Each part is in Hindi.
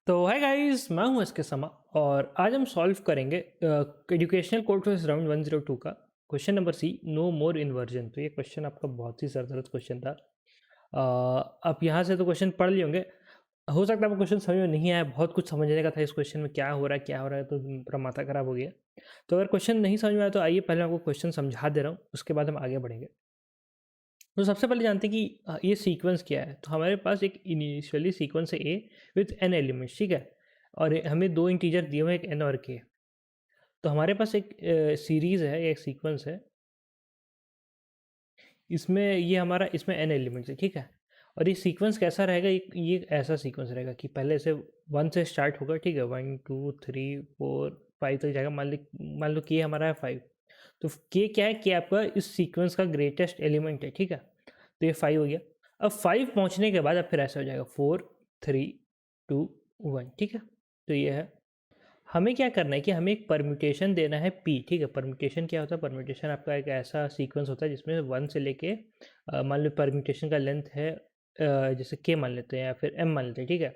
तो हाय गाइस, मैं हूं एसके समा और आज हम सॉल्व करेंगे एजुकेशनल कोड फॉर राउंड 102 का क्वेश्चन नंबर सी, नो मोर इन्वर्जन। तो ये क्वेश्चन आपका बहुत ही सरदर्द क्वेश्चन था। आप यहाँ से तो क्वेश्चन पढ़ लिए होंगे। हो सकता है आपको क्वेश्चन समझ में नहीं आया, बहुत कुछ समझने का था इस क्वेश्चन में, क्या हो रहा है क्या हो रहा है, तो पूरा माथा खराब हो गया। तो अगर क्वेश्चन नहीं समझ में आया तो आइए पहले मैं आपको क्वेश्चन समझा दे रहा हूँ, उसके बाद हम आगे बढ़ेंगे। तो सबसे पहले जानते हैं कि ये सीक्वेंस क्या है। तो हमारे पास एक इनिशियली सीक्वेंस है ए विथ एन एलिमेंट्स, ठीक है, और हमें दो इंटीजर दिए हुए हैं, एक एन और के। तो हमारे पास एक सीरीज़ है, एक सीक्वेंस है, इसमें ये हमारा इसमें एन एलिमेंट्स है, ठीक है। और ये सीक्वेंस कैसा रहेगा, ये ऐसा सीक्वेंस रहेगा कि पहले से 1 से स्टार्ट होगा, ठीक है, 1 2 3 4 5 तक जाएगा। मान लो कि ये हमारा है 5। तो के क्या है, कि आपका इस सीक्वेंस का ग्रेटेस्ट एलिमेंट है, ठीक है। तो ये 5 हो गया। अब 5 पहुंचने के बाद अब फिर ऐसा हो जाएगा 4 3 2 1, ठीक है। तो ये है, हमें क्या करना है कि हमें एक परम्यूटेशन देना है पी, ठीक है। परम्यूटेशन क्या होता है, परम्यूटेशन आपका एक ऐसा सीक्वेंस होता है जिसमें 1 से लेके मान लो परम्यूटेशन का लेंथ है जैसे के मान लेते हैं या फिर एम मान लेते हैं, ठीक है।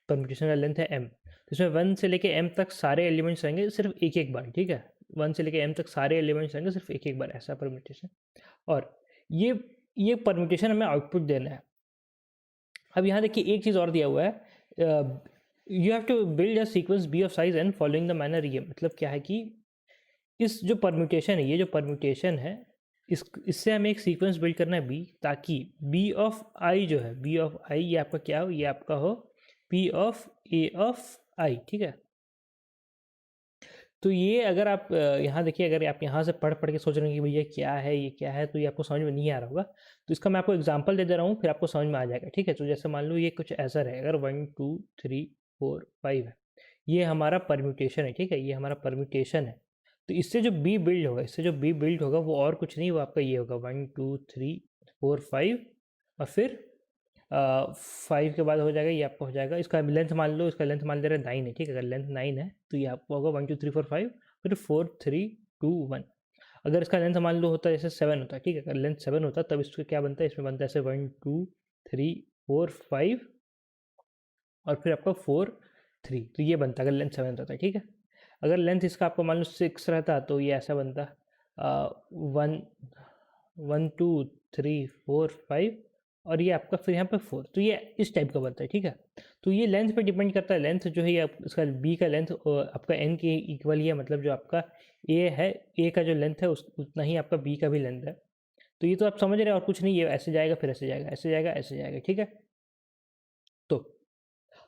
परम्यूटेशन का लेंथ है एम, तो इसमें 1 से लेके एम तक सारे एलिमेंट्स रहेंगे सिर्फ एक एक बार, ठीक है। 1 से लेके एम तक सारे एलिमेंट्स रहेंगे सिर्फ एक एक बार, ऐसा परम्यूटेशन। और ये ये परम्यूटेशन हमें आउटपुट देना है। अब यहाँ देखिए एक चीज़ और दिया हुआ है, you have to build a sequence B of size N following the manner. ये मतलब क्या है कि इस जो परम्यूटेशन है, ये जो परम्यूटेशन है, इससे हमें एक सीक्वेंस बिल्ड करना है बी, ताकि बी ऑफ आई जो है, बी ऑफ आई ये आपका क्या हो, ये आपका हो पी ऑफ ए ऑफ आई, ठीक है। तो ये अगर आप यहाँ देखिए, अगर आप यहाँ से पढ़ पढ़ के सोच रहे हैं कि भैया क्या है ये क्या है, तो ये आपको समझ में नहीं आ रहा होगा। तो इसका मैं आपको एग्जांपल दे दे रहा हूँ, फिर आपको समझ में आ जाएगा, ठीक है। तो जैसे मान लो ये कुछ ऐसा है, अगर 1 2 3 4 5 है, ये हमारा परम्यूटेशन है, ठीक है, ये हमारा परम्यूटेशन है। तो इससे जो बी बिल्ड होगा, इससे जो बी बिल्ड होगा वो और कुछ नहीं, वो आपका ये होगा 1 2 3 4 5, और फिर 5 के बाद हो जाएगा ये आपका हो जाएगा, इसका लेंथ मान लो, इसका लेंथ मान ले रहे हैं 9 है, ठीक है। अगर लेंथ 9 है तो ये आपको होगा 1 2 3 4 5, फिर 4 3 2 1। अगर इसका लेंथ मान लो होता है जैसे 7 होता है, ठीक है, अगर लेंथ 7 होता तब इसका क्या बनता है, इसमें बनता है ऐसे 1 2 3 4 5 और फिर आपका 4 3, तो ये बनता अगर लेंथ 7 रहता है, ठीक है। अगर लेंथ इसका आपको मान लो 6 रहता तो ये ऐसा बनता 1 1 2 3 4 5 और ये आपका फिर यहाँ पे 4, तो ये इस टाइप का बनता है, ठीक है। तो ये लेंथ पे डिपेंड करता है, लेंथ जो है ये इसका बी का लेंथ आपका एन के इक्वल ही है, मतलब जो आपका ए है, ए का जो लेंथ है उतना ही आपका बी का भी लेंथ है। तो ये तो आप समझ रहे हैं, और कुछ नहीं, ये ऐसे जाएगा फिर ऐसे जाएगा, ऐसे जाएगा ऐसे जाएगा, ठीक है। तो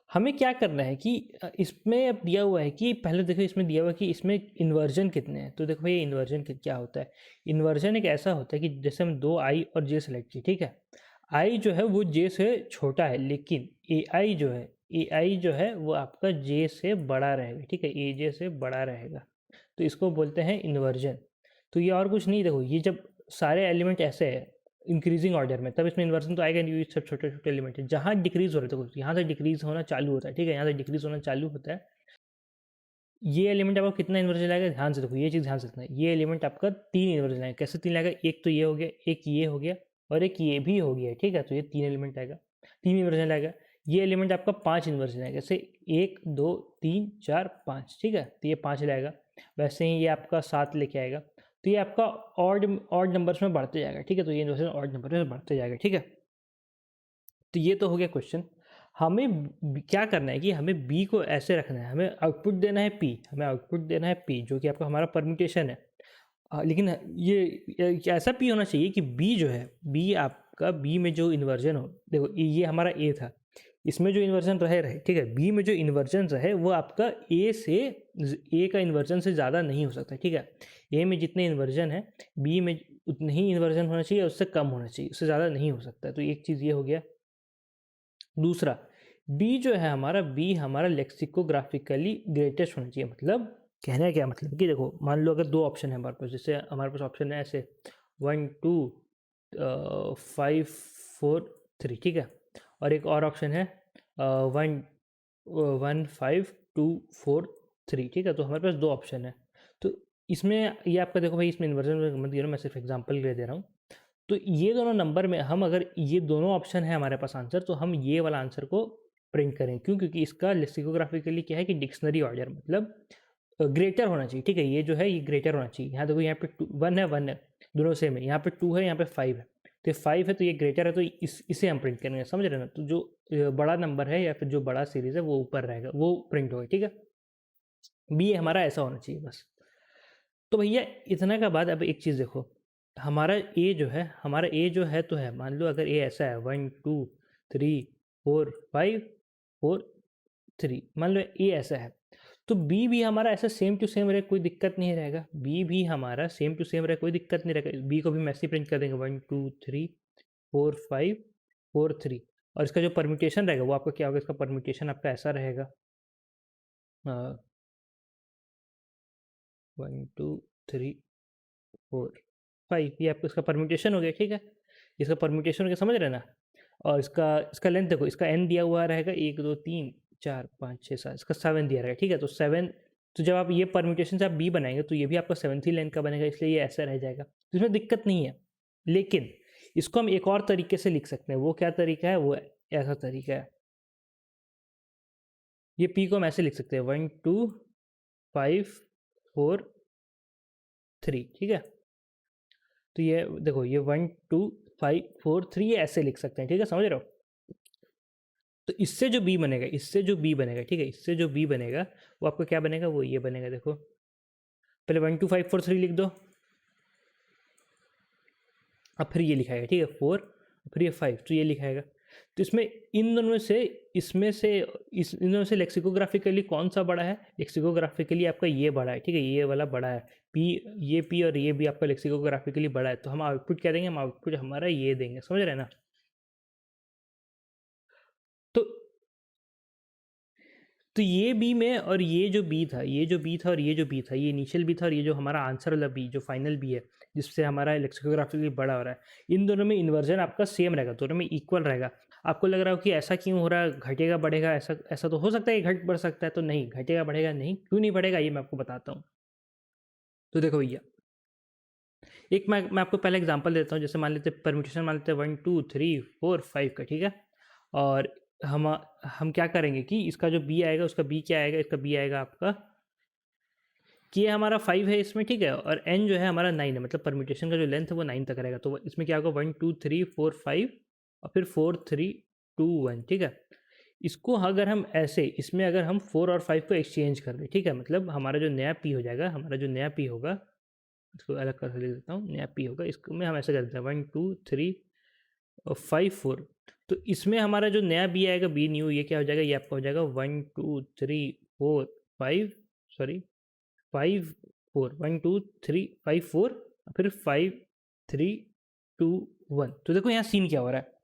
हमें क्या करना है कि इसमें अब दिया हुआ है कि पहले देखो, इसमें दिया हुआ है कि इसमें इन्वर्जन कितने हैं। तो देखो भाई इन्वर्जन क्या होता है। इन्वर्जन एक ऐसा होता है कि जैसे हम दो आई और जे सेलेक्ट किए, ठीक है। आई जो है वो जे से छोटा है, लेकिन ए आई जो है, ए आई जो है वो आपका जे से बड़ा रहेगा, ठीक है, ए जे से बड़ा रहेगा। तो इसको बोलते हैं इन्वर्जन। तो ये और कुछ नहीं, देखो ये जब सारे एलिमेंट ऐसे है इंक्रीजिंग ऑर्डर में, तब इसमें इन्वर्जन तो आएगा नहीं, ये सब छोटे छोटे एलिमेंट है। जहाँ डिक्रीज हो रहे थे, तो यहाँ से डिक्रीज होना चालू होता है, ठीक है, यहाँ से डिक्रीज होना चालू होता है। ये एलिमेंट आपको कितना इन्वर्जन लाएगा, ध्यान से देखो, ये चीज़ ध्यान से रखना है। ये एलिमेंट आपका 3 इन्वर्जन लाएगा। कैसे 3 लाएगा, एक तो ये हो गया, एक ये हो गया और एक ये भी हो गया, ठीक है। तो ये 3 एलिमेंट आएगा, 3 इन्वर्जन लाएगा। ये एलिमेंट आपका 5 इन्वर्जन आएगा, जैसे 1 2 3 4 5, ठीक है। तो ये 5 लाएगा। वैसे ही ये आपका 7 लेके आएगा। तो ये आपका ऑड नंबर्स में बढ़ते जाएगा, ठीक है। तो ये इन्वर्जन ऑड नंबर में बढ़ते जाएगा, ठीक है। तो ये तो हो गया क्वेश्चन। हमें क्या करना है कि हमें बी को ऐसे रखना है, हमें आउटपुट देना है पी, हमें आउटपुट देना है पी जो कि आपका हमारा परम्यूटेशन है। लेकिन ये ऐसा पी होना चाहिए कि बी जो है, बी आपका बी में जो इन्वर्जन हो, देखो ये हमारा ए था, इसमें जो इन्वर्जन रहे, ठीक है, बी में जो इन्वर्जन रहे वो आपका ए का इन्वर्जन से ज़्यादा नहीं हो सकता, ठीक है। ए में जितने इन्वर्जन है, बी में उतने ही इन्वर्जन होना चाहिए, उससे कम होना चाहिए, उससे ज़्यादा नहीं हो सकता। तो एक चीज़ ये हो गया। दूसरा, बी जो है हमारा, बी हमारा लेक्सिकोग्राफिकली ग्रेटेस्ट होना चाहिए। मतलब कहने का क्या मतलब कि देखो, मान लो अगर दो ऑप्शन है हमारे पास, जैसे हमारे पास ऑप्शन है ऐसे 1 2 5 4 3, ठीक है, और एक और ऑप्शन है 1 1 5 2 4 3, ठीक है। तो हमारे पास दो ऑप्शन है। तो इसमें ये आपका देखो भाई, इसमें इन्वर्जन मत गिनो, मैं सिर्फ एग्जांपल ले दे रहा हूँ। तो ये दोनों नंबर में हम अगर ये दोनों ऑप्शन है हमारे पास आंसर, तो हम ये वाला आंसर को प्रिंट करें। क्यों? क्योंकि इसका लेक्सिकोग्राफिकली क्या है कि डिक्शनरी ऑर्डर मतलब ग्रेटर होना चाहिए। ठीक है, ये जो है ये ग्रेटर होना चाहिए। यहाँ देखो, यहाँ पे 1 है 1 है, दोनों सेम है। यहाँ पे 2 है, यहाँ पे 5 है। तो ये 5 है तो ये ग्रेटर है, तो इसे हम प्रिंट करेंगे। समझ रहे ना? तो जो बड़ा नंबर है या फिर जो बड़ा सीरीज है वो ऊपर रहेगा, वो प्रिंट होगा। ठीक है, बी हमारा ऐसा होना चाहिए बस। तो भैया इतना का बाद अब एक चीज़ देखो, हमारा ए जो है, हमारा ए जो है तो है, मान लो अगर ए ऐसा है 1 2 3 4 5 4 3, मान लो ए ऐसा है, तो बी भी हमारा ऐसा सेम टू सेम रहे, कोई दिक्कत नहीं रहेगा। बी भी हमारा सेम टू सेम रहे, कोई दिक्कत नहीं रहेगा। बी को भी हम ऐसे ही प्रिंट कर देंगे 1 2 3 4 5 4 3। और इसका जो परम्यूटेशन रहेगा वो आपका क्या होगा? इसका परम्यूटेशन आपका ऐसा रहेगा 1 2 3 4 5, ये आपका इसका परम्यूटेशन हो गया। ठीक है, इसका परम्यूटेशन हो गया, समझ रहे ना? और इसका इसका लेंथ देखो, इसका एन दिया हुआ रहेगा 1 2 3 4 5 6 7, इसका 7 दिया रहेगा। ठीक है, तो 7, तो जब आप ये परम्यूटेशन से आप बी बनाएंगे तो ये भी आपका 7th ही लेंथ का बनेगा, इसलिए ये ऐसा रह जाएगा। तो इसमें दिक्कत नहीं है। लेकिन इसको हम एक और तरीके से लिख सकते हैं। वो क्या तरीका है? वो ऐसा तरीका है, ये पी को हम ऐसे लिख सकते हैं 1 2 5 4 3। ठीक है, तो ये देखो, ये 1 2 5 4 3 ये ऐसे लिख सकते हैं। ठीक है, समझ रहे हो? तो इससे जो बी बनेगा, इससे जो बी बनेगा, ठीक है, इससे जो बी बनेगा वो आपका क्या बनेगा? वो ये बनेगा। देखो, पहले 1 2 5 4 3 लिख दो, अब फिर ये लिखाएगा। ठीक है, 4, फिर ये 5, तो ये लिखाएगा। तो इसमें इन दोनों में से, इसमें से इन दोनों से लेक्सिकोग्राफिकली कौन सा बड़ा है? लेक्सिकोग्राफिकली आपका ये बड़ा है। ठीक है, ये वाला बड़ा है। पी, ये पी और ये भी आपका लेक्सिकोग्राफिकली बड़ा है, तो हम आउटपुट क्या देंगे? हम आउटपुट हमारा ये देंगे। समझ रहे हैं ना? तो तो ये बी में, और ये जो बी था, ये जो बी था और ये जो बी था, ये इनिशियल बी था और ये जो हमारा आंसर वाला बी, जो फाइनल बी है, जिससे हमारा लेक्सिकोग्राफिकली बड़ा हो रहा है, इन दोनों में इन्वर्जन आपका सेम रहेगा, दोनों में इक्वल रहेगा। आपको लग रहा हो कि ऐसा क्यों हो रहा है, घटेगा बढ़ेगा, ऐसा ऐसा तो हो सकता है घट बढ़ सकता है, तो नहीं, घटेगा बढ़ेगा नहीं। क्यों नहीं बढ़ेगा ये मैं आपको बताता हूँ। तो देखो भैया, एक मैं आपको पहले एग्जांपल देता हूँ। जैसे मान लेते हैं परम्यूटेशन, मान लेते हैं 1 2 3 4 5 का। ठीक है, और हम क्या करेंगे कि इसका जो बी आएगा, उसका बी क्या आएगा? इसका बी आएगा आपका कि ये हमारा 5 है इसमें। ठीक है, और एन जो है हमारा 9 है, मतलब परम्यूटेशन का जो लेंथ है वो 9 तक रहेगा। तो इसमें क्या होगा? 1 2 3 4 5 और फिर 4 3 2 1। ठीक है, इसको अगर हम ऐसे, इसमें अगर हम 4 और 5 को एक्सचेंज कर दें, ठीक है, मतलब हमारा जो नया पी हो जाएगा, हमारा जो नया पी होगा, इसको अलग कर लिख देता हूँ, नया पी होगा, इसको में हम ऐसे कर देते हैं 1 2 3 और 5 4। तो इसमें हमारा जो नया बी आएगा, बी न्यू, ये क्या हो जाएगा? ये आपका हो जाएगा 1 2 3 4 5, सॉरी 5 4, 1 2 3 5 4, फिर 5 3 2 1। तो देखो यहाँ सीन क्या हो रहा है।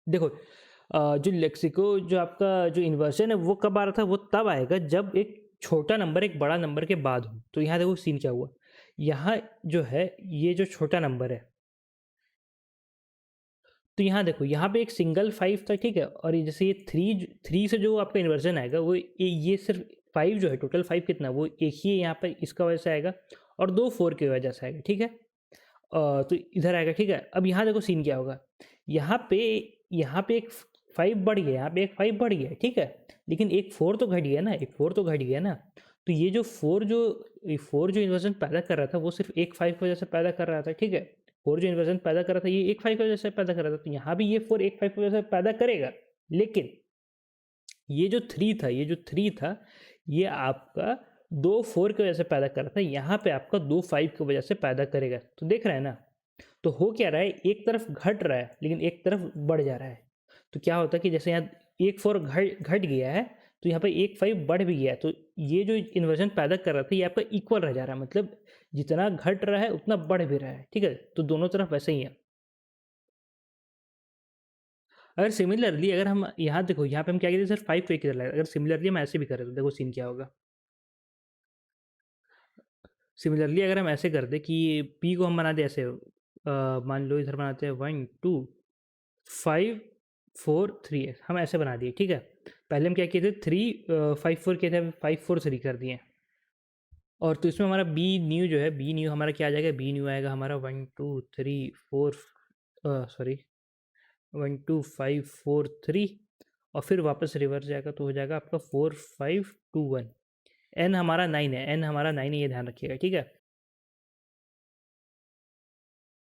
देखो, जो लेक्सिको, जो आपका जो इन्वर्जन है वो कब आ रहा था? वो तब आएगा जब एक छोटा नंबर एक बड़ा नंबर के बाद हो। तो यहाँ देखो सीन क्या हुआ। यहाँ जो है, ये जो छोटा नंबर है, तो यहाँ देखो, यहाँ पे एक सिंगल 5 था। ठीक है, और ये जैसे ये 3 से जो आपका इन्वर्जन आएगा, वो ये सिर्फ 5 जो है, टोटल 5 कितना, वो एक ही यहाँ पे इसका वजह से आएगा, और 2 4 की वजह से आएगा। ठीक है, तो इधर आएगा। ठीक है, अब यहाँ देखो सीन क्या होगा। यहाँ पे एक 5 बढ़ गया, यहाँ पे एक 5 बढ़ गया। ठीक है, लेकिन एक 4 तो घट गया ना, एक 4 तो घट गया ना। तो ये जो 4 जो इन्वर्जन पैदा कर रहा था, वो सिर्फ एक 5 की वजह से पैदा कर रहा था। ठीक है, 4 जो इन्वर्जन पैदा कर रहा था, ये एक 5 की वजह से पैदा कर रहा था। तो यहाँ भी ये 4 एक 5 की वजह से पैदा करेगा। लेकिन ये जो 3 था, ये जो 3 था, ये आपका 2 4 की वजह से पैदा कर रहा था, यहाँ पे आपका 2 5 की वजह से पैदा करेगा। तो देख रहे हैं ना? तो हो क्या रहा है, एक तरफ घट रहा है लेकिन एक तरफ बढ़ जा रहा है। तो क्या होता है कि जैसे यहाँ एक 4 घट गया है, तो यहाँ पे एक 5 बढ़ भी गया है। तो ये जो इन्वर्जन पैदा कर रहा था, ये आपका इक्वल रह जा रहा है, मतलब जितना घट रहा है उतना बढ़ भी रहा है। ठीक है, तो दोनों तरफ वैसे ही है। अगर सिमिलरली, अगर हम यहाँ देखो, यहाँ पे हम क्या कहते हैं, सिर्फ 5 को एक ही तरह लगा, अगर सिमिलरली हम ऐसे भी करें तो देखो सीन क्या होगा। सिमिलरली अगर हम ऐसे कर दें कि पी को हम बना दें ऐसे, मान लो इधर बनाते हैं 1 2 5 4 3, हम ऐसे बना दिए। ठीक है, पहले हम क्या किए थे, 3 5 4 किए थे, 5 4 3 कर दिए। और तो इसमें हमारा बी न्यू जो है, बी न्यू हमारा क्या आ जाएगा, बी न्यू आएगा हमारा 1 2 3 4 सॉरी 1 2 5 4 3 और फिर वापस रिवर्स जाएगा तो हो जाएगा आपका 4 5 2 1। एन हमारा 9 है, एन हमारा 9 है, ये ध्यान रखिएगा, ठीक है।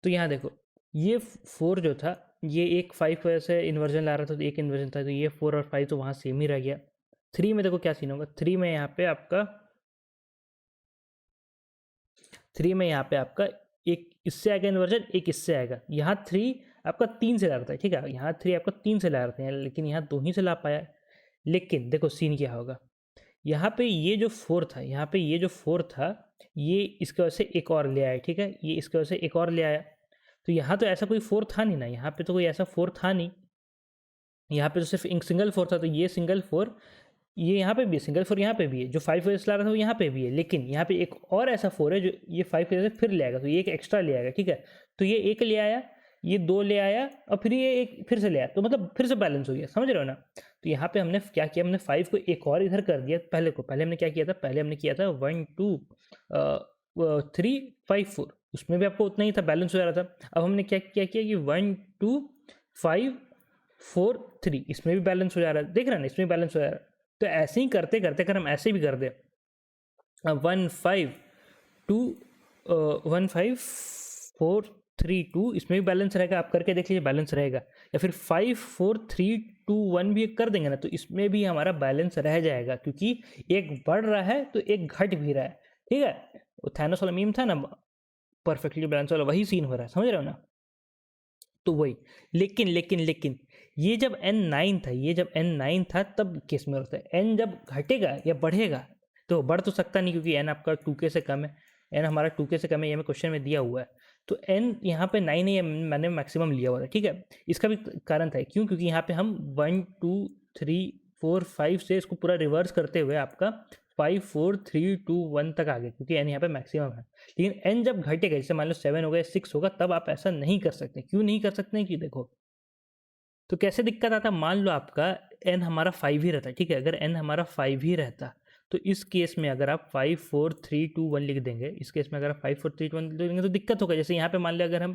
तो यहाँ देखो, ये 4 जो था, ये एक 5 वजह से इन्वर्जन ला रहा था, तो एक इन्वर्जन था, तो ये 4 और 5 तो वहाँ सेम ही रह गया। 3 में देखो क्या सीन होगा, 3 में यहाँ पे आपका एक इससे आएगा इन्वर्जन, एक इससे आएगा। यहाँ 3 आपका 3 से ला रहा था, ठीक है, यहाँ 3 आपका 3 से ला रहे हैं, लेकिन यहाँ 2 ही से ला पाया। लेकिन देखो सीन क्या होगा, यहाँ पे ये जो 4 था, यहाँ पे ये जो 4 था, ये इसकी वजह से एक और ले आया, ठीक है, ये इसकी वजह से एक और ले आया। तो यहाँ तो ऐसा कोई 4 था नहीं ना, यहाँ पे तो कोई ऐसा 4 था नहीं, यहाँ पे तो सिर्फ एक सिंगल 4 था, तो ये सिंगल 4, ये यहाँ पे भी है, सिंगल 4 यहाँ पे भी है, जो 5 वजह से ला रहा था वो यहाँ पे भी है, लेकिन यहाँ पे एक और ऐसा 4 है जो ये 5 वजह से फिर ले आएगा, तो ये एक एक्स्ट्रा ले आएगा, ठीक है। तो ये एक ले आया, ये 2 ले आया, और फिर ये एक फिर से ले आया, तो मतलब फिर से बैलेंस हो गया, समझ रहे हो ना। तो यहाँ पे हमने क्या किया, हमने 5 को एक और इधर कर दिया, पहले हमने क्या किया था, पहले हमने किया था 1 2 3 5 4, उसमें भी आपको उतना ही था, बैलेंस हो जा रहा था। अब हमने क्या क्या किया कि 1 2 5 4 3, इसमें भी बैलेंस हो जा रहा है, देख रहे हैं ना, इसमें बैलेंस हो जा रहा है। तो ऐसे ही करते करते अगर हम ऐसे भी कर दें, 1 5 2 1 5 4 3 2, इसमें भी बैलेंस रहेगा, आप करके देख लीजिए बैलेंस रहेगा। या फिर 5 4 3 2 1 भी कर देंगे ना, तो इसमें भी हमारा बैलेंस रह जाएगा, क्योंकि एक बढ़ रहा है तो एक घट भी रहा है, ठीक है। वो थैनोस वाला मीम था ना, परफेक्टली बैलेंस वाला, वही सीन हो रहा है, समझ रहे हो ना। तो वही, लेकिन ये जब n9 था, ये जब n9 था तब केस में होता है। n जब घटेगा या बढ़ेगा, तो बढ़ तो सकता नहीं, क्योंकि n आपका 2k से कम है, n हमारा 2k से कम है, ये हमें क्वेश्चन में दिया हुआ है। तो n यहाँ पे 9 है, ये मैंने मैक्सिमम लिया हुआ था, ठीक है। इसका भी कारण था, क्यों, क्योंकि यहाँ पे हम 1 2 3 4 5 से इसको पूरा रिवर्स करते हुए आपका 5 4 3 2 1 तक आ गए, क्योंकि n यहाँ पे मैक्सिमम है। लेकिन n जब घटेगा, जैसे मान लो 7 होगा, 6 होगा, तब आप ऐसा नहीं कर सकते। क्यों नहीं कर सकते, कि देखो, तो कैसे दिक्कत आता, मान लो आपका n हमारा 5 ही रहता, ठीक है। अगर n हमारा 5 ही रहता, तो इस केस में अगर आप 5 4 3 2 1 लिख देंगे, इस केस में अगर आप 5 4 3 2 1 लिख देंगे तो दिक्कत होगा। जैसे यहाँ पे मान लिया, अगर हम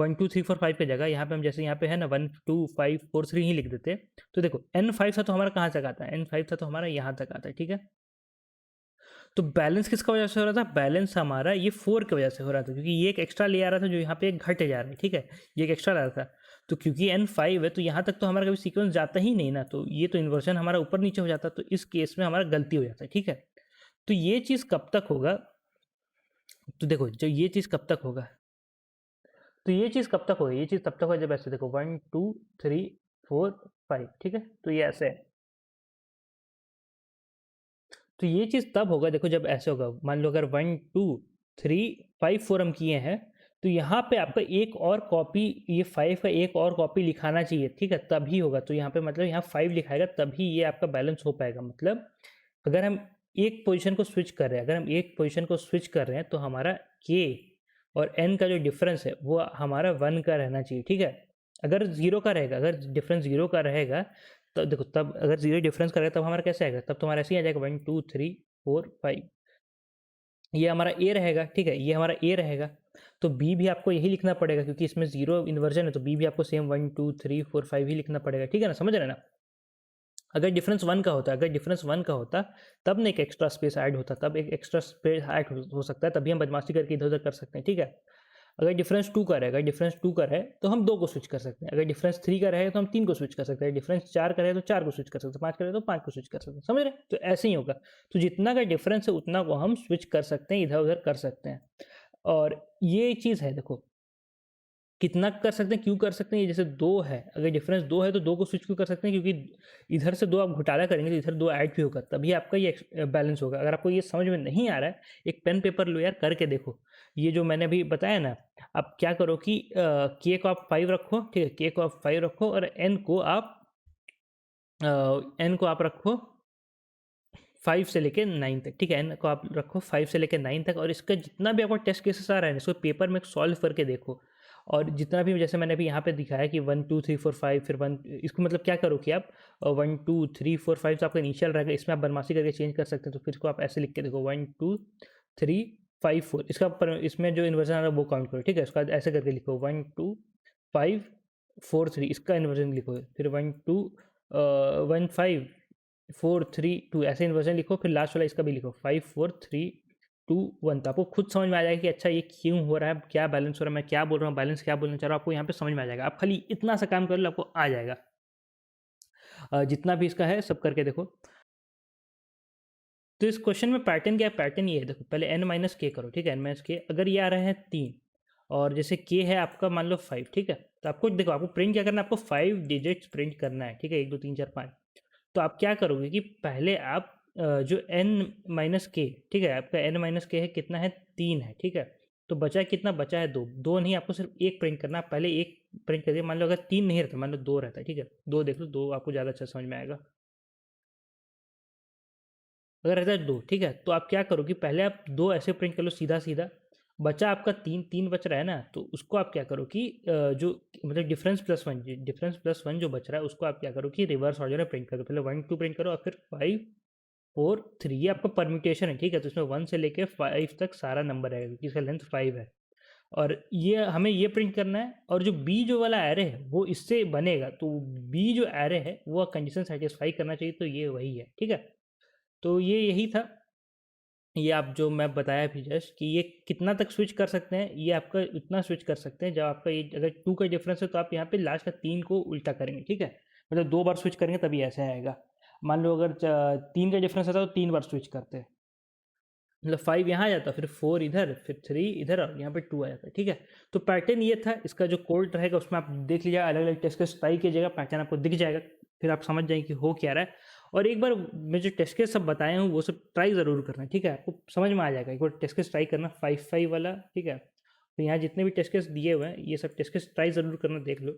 1 2 3 4 5 के जगह यहाँ पे हम, जैसे यहाँ पे है ना 1 2 5 4 3 ही लिख देते, तो देखो n 5 था तो हमारा कहाँ तक आता है, n 5 था तो हमारा यहाँ तक आता है, ठीक है। तो बैलेंस किसका वजह से हो रहा था, बैलेंस हमारा ये 4 की वजह से हो रहा था, क्योंकि ये एक एक्स्ट्रा ले आ रहा था, जो यहाँ पे एक घट जा रहा है, ठीक है, ये एक एक्स्ट्रा ला रहा था। तो क्योंकि n5 है, तो यहाँ तक तो हमारा कभी सीक्वेंस जाता ही नहीं ना, तो ये तो इन्वर्जन हमारा ऊपर नीचे हो जाता, तो इस केस में हमारा गलती हो जाता है, ठीक है। तो ये चीज़ कब तक होगा, तो देखो, जो ये चीज़ कब तक होगा, तो ये चीज़ कब तक होगी, ये चीज़ तब तक होगा जब ऐसे देखो 1 2 3 4 5, ठीक है, तो ये ऐसे है। तो ये चीज़ तब होगा, देखो, जब ऐसे होगा, मान लो अगर 1 2 3 5 4 हम किए हैं, तो यहाँ पे आपका एक और कॉपी, ये 5 का एक और कॉपी लिखाना चाहिए, ठीक है, तभी होगा। तो यहाँ पे मतलब यहाँ 5 लिखाएगा, तभी ये आपका बैलेंस हो पाएगा। मतलब अगर हम एक पोजीशन को स्विच कर रहे हैं, तो हमारा k और n का जो डिफरेंस है वो हमारा 1 का रहना चाहिए, ठीक है। अगर 0 का रहेगा, अगर डिफरेंस 0 का रहेगा, तब देखो, तब अगर 0 डिफरेंस का रहेगा तब हमारा कैसे आएगा, तब तो हमारा ऐसे ही आ जाएगा 1 2 3 4 5, ये हमारा a रहेगा, ठीक है, ये हमारा a रहेगा। तो b भी आपको यही लिखना पड़ेगा, क्योंकि इसमें 0 इन्वर्जन है, तो b भी आपको सेम 1 2 3 4 5 ही लिखना पड़ेगा, ठीक है ना, समझ रहे हैं ना। अगर डिफरेंस 1 का होता, तब ना एक एक्स्ट्रा स्पेस ऐड होता, तब एक एक्स्ट्रा स्पेस ऐड हो सकता है, तभी हम बदमाशी करके इधर उधर कर सकते हैं, ठीक है। अगर डिफरेंस 2 का रहे तो हम 2 को स्विच कर सकते हैं। अगर डिफरेंस 3 का रहे तो हम 3 को स्विच कर सकते हैं। डिफरेंस 4 का रहे तो 4 को स्विच कर सकते हैं। 5 का रहे तो 5 को स्विच कर सकते हैं, समझ रहे हैं। तो ऐसे ही होगा। तो जितना का डिफरेंस है उतना को हम स्विच कर सकते हैं, इधर उधर कर सकते हैं। और ये चीज़ है, देखो कितना कर सकते हैं, क्यों कर सकते हैं। ये जैसे 2 है, अगर डिफरेंस 2 है तो 2 को स्विच क्यों कर सकते हैं, क्योंकि इधर से 2 आप घुटाला करेंगे तो इधर 2 ऐड भी होगा, तभी आपका ये बैलेंस होगा। अगर आपको ये समझ में नहीं आ रहा है, एक पेन पेपर लो यार, करके देखो। ये जो मैंने अभी बताया ना, आप क्या करो कि के को आप 5 रखो, ठीक है, के को आप 5 रखो और एन को आप रखो 5 से लेके 9 तक, ठीक है। एन को आप रखो 5 से लेके 9 तक, और इसका जितना भी आपको टेस्ट केसेस आ रहा है इसको पेपर में सॉल्व करके देखो। और जितना भी जैसे मैंने अभी यहाँ पे दिखाया कि 1 2 3 4 5 फिर 1, इसको मतलब क्या करो कि आप 1 2 3 4 5 तो आपका इनिशियल रहेगा, इसमें आप बनमासी करके चेंज कर सकते हैं। तो फिर इसको आप ऐसे लिख के देखो 1 2 3 5 4, इसका इसमें जो इन्वर्जन आ रहा है वो काउंट करो, ठीक है। उसका ऐसे करके लिखो 1 2 5 4 3, इसका इन्वर्जन लिखो, फिर 1 2 1 5 4 3 2, ऐसे इन्वर्जन लिखो, फिर लास्ट वाला इसका भी लिखो 5 4 3 2 1। तो आपको खुद समझ में आ जाएगा कि अच्छा ये क्यों हो रहा है, क्या बैलेंस हो रहा है, मैं क्या बोल रहा हूँ, बैलेंस क्या बोलना चाह रहा हूँ, आपको यहाँ पे समझ में आ जाएगा। आप खाली इतना सा काम कर लो, आपको आ जाएगा। जितना भी इसका है सब करके देखो। तो इस क्वेश्चन में पैटर्न क्या है, पैटर्न ये है, देखो पहले n माइनस के करो, ठीक है। n माइनस के अगर ये आ रहे हैं 3 और जैसे k है आपका मान लो 5, ठीक है। तो आपको देखो आपको प्रिंट क्या करना है, आपको 5 डिजिट्स प्रिंट करना है, ठीक है। 1 2 3 4 5। तो आप क्या करोगे कि पहले आप जो n माइनस के, ठीक है, आपका n माइनस के है कितना है, 3 है, ठीक है। तो बचा है कितना, बचा है 2। 2 नहीं, आपको सिर्फ एक प्रिंट करना है, पहले एक प्रिंट करिए। मान लो अगर 3 नहीं रहता, मान लो 2 रहता है, ठीक है। 2 देख लो, 2 आपको ज़्यादा अच्छा समझ में आएगा। अगर रहता है 2, ठीक है, तो आप क्या करो कि पहले आप 2 ऐसे प्रिंट कर लो सीधा सीधा। बचा आपका 3, 3 बच रहा है ना, तो उसको आप क्या करो कि जो मतलब डिफरेंस प्लस 1 जो बच रहा है उसको आप क्या करो कि रिवर्स ऑर्डर में प्रिंट करो। पहले 1 2 प्रिंट करो और फिर 5 4 3, ये आपका परम्यूटेशन है, ठीक है। तो इसमें 1 से लेके 5 तक सारा नंबर है क्योंकि इसका लेंथ 5 है। और ये हमें ये प्रिंट करना है, और जो बी जो वाला एरे है वो इससे बनेगा। तो बी जो एरे है वो कंडीशन सेटिस्फाई करना चाहिए, तो ये वही है, ठीक है। तो ये यही था। ये आप जो मैं बताया भी जस्ट कि ये कितना तक स्विच कर सकते हैं, ये आपका इतना स्विच कर सकते हैं जब आपका ये अगर 2 का डिफरेंस है तो आप यहाँ पे लास्ट का 3 को उल्टा करेंगे, ठीक है। मतलब 2 बार स्विच करेंगे तभी ऐसे आएगा। मान लो अगर 3 का डिफरेंस आता तो 3 बार स्विच करते हैं, मतलब 5 यहाँ आ जाता, फिर 4 इधर, फिर 3 इधर और यहाँ पे 2 आ जाता है, ठीक है। तो पैटर्न ये था। इसका जो कोड रहेगा उसमें आप देख लीजिएगा, अलग अलग टेस्ट केस ट्राई कीजिएगा, पैटर्न आपको दिख जाएगा, फिर आप समझ जाएंगे कि हो क्या रहा है। और एक बार मैं जो टेस्ट केस सब बताया हूँ वो सब ट्राई ज़रूर करना, ठीक है। आपको समझ में आ जाएगा, एक बार टेस्ट केस ट्राई करना 5 5 वाला, ठीक है। तो यहाँ जितने भी टेस्ट केस दिए हुए हैं ये सब टेस्ट केस ट्राई ज़रूर करना, देख लो।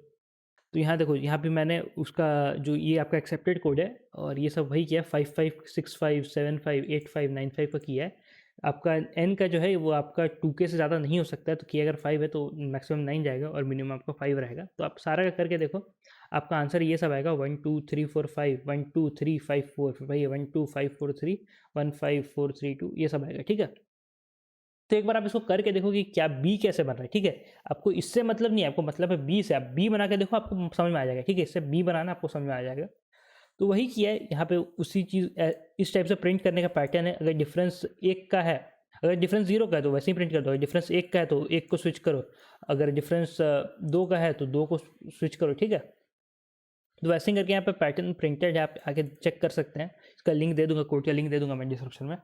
तो यहाँ देखो, यहाँ पे मैंने उसका जो ये आपका एक्सेप्टेड कोड है और ये सब वही किया, 5 5 6 5 7 5 8 5 9 5 का किया है। आपका n का जो है वो आपका 2k से ज़्यादा नहीं हो सकता है, तो k अगर 5 है तो मैक्सिमम 9 जाएगा और मिनिमम आपका 5 रहेगा। तो आप सारा करके देखो, आपका आंसर ये सब आएगा 1 2 3 4 5 1 2 3 5 4, फिर भाई 1 2 5 4 3 1 5 4 3 2, ये सब आएगा, ठीक है। तो एक बार आप इसको करके देखो कि क्या बी कैसे बन रहा है, ठीक है। आपको इससे मतलब नहीं है, आपको मतलब है बी से। आप बी बना के देखो, आपको समझ में आ जाएगा, ठीक है। इससे बी बनाना आपको समझ में आ जाएगा। तो वही किया है यहाँ पे, उसी चीज़ इस टाइप से प्रिंट करने का पैटर्न है। अगर डिफरेंस 1 का है, अगर डिफरेंस 0 का है तो वैसे ही प्रिंट कर दो। अगर डिफरेंस 1 का है तो 1 को स्विच करो, अगर डिफरेंस 2 का है तो 2 को स्विच करो, ठीक है। तो वैसे ही करके यहाँ पे पैटर्न प्रिंटेड है, आप आके चेक कर सकते हैं। इसका लिंक दे दूंगा, कोड का लिंक दे दूंगा मैं डिस्क्रिप्शन में।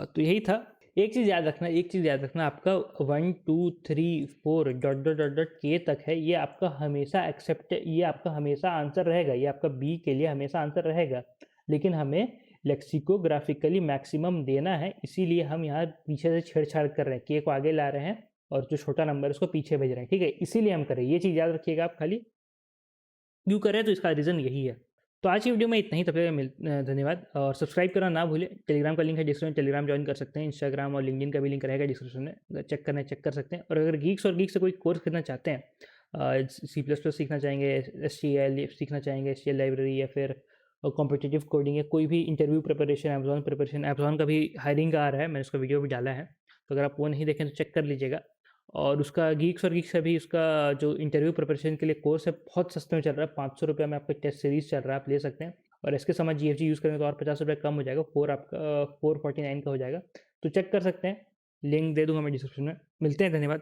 तो यही था। एक चीज़ याद रखना, एक चीज़ याद रखना, आपका 1 2 3 4 डॉट डॉट डॉट डॉट के तक है, ये आपका हमेशा एक्सेप्ट, ये आपका हमेशा आंसर रहेगा, ये आपका बी के लिए हमेशा आंसर रहेगा। लेकिन हमें लेक्सिकोग्राफिकली मैक्सिमम देना है, इसीलिए हम यहाँ पीछे से छेड़छाड़ कर रहे हैं, के को आगे ला रहे हैं और जो छोटा नंबर है उसको पीछे भेज रहे हैं, ठीक है। इसीलिए हम करें, ये चीज़ याद रखिएगा आप खाली। क्यों करें तो इसका रीज़न यही है। तो आज की वीडियो में इतना ही, तब तक धन्यवाद। और सब्सक्राइब करना ना भूलें। टेलीग्राम का लिंक है डिस्क्रिप्शन में, टेलीग्राम ज्वाइन कर सकते हैं। इंस्टाग्राम और लिंक्डइन का भी लिंक रहेगा डिस्क्रिप्शन में, अगर चेक करना है चेक कर सकते हैं। और अगर गीक्स और गीक से कोई कोर्स करना चाहते हैं, C++ सीखना चाहेंगे, STL सीखना चाहेंगे, STL लाइब्रेरी, या फिर कॉम्पिटिटिव कोडिंग, या कोई भी interview preparation, Amazon preparation, Amazon का भी हायरिंग का आ रहा है, मैंने उसका वीडियो भी डाला है, तो अगर आप वो नहीं देखें तो चेक कर लीजिएगा। और उसका गीक्स और गीक्स अभी उसका जो इंटरव्यू प्रिपरेशन के लिए कोर्स है बहुत सस्ते में चल रहा है, 500 रुपये में आपका टेस्ट सीरीज चल रहा है, आप ले सकते हैं। और इसके समय GFG यूज़ करेंगे तो और 50 रुपये कम हो जाएगा, 449 का हो जाएगा। तो चेक कर सकते हैं, लिंक दे दूंगा मैं डिस्क्रिप्शन में। मिलते हैं, धन्यवाद।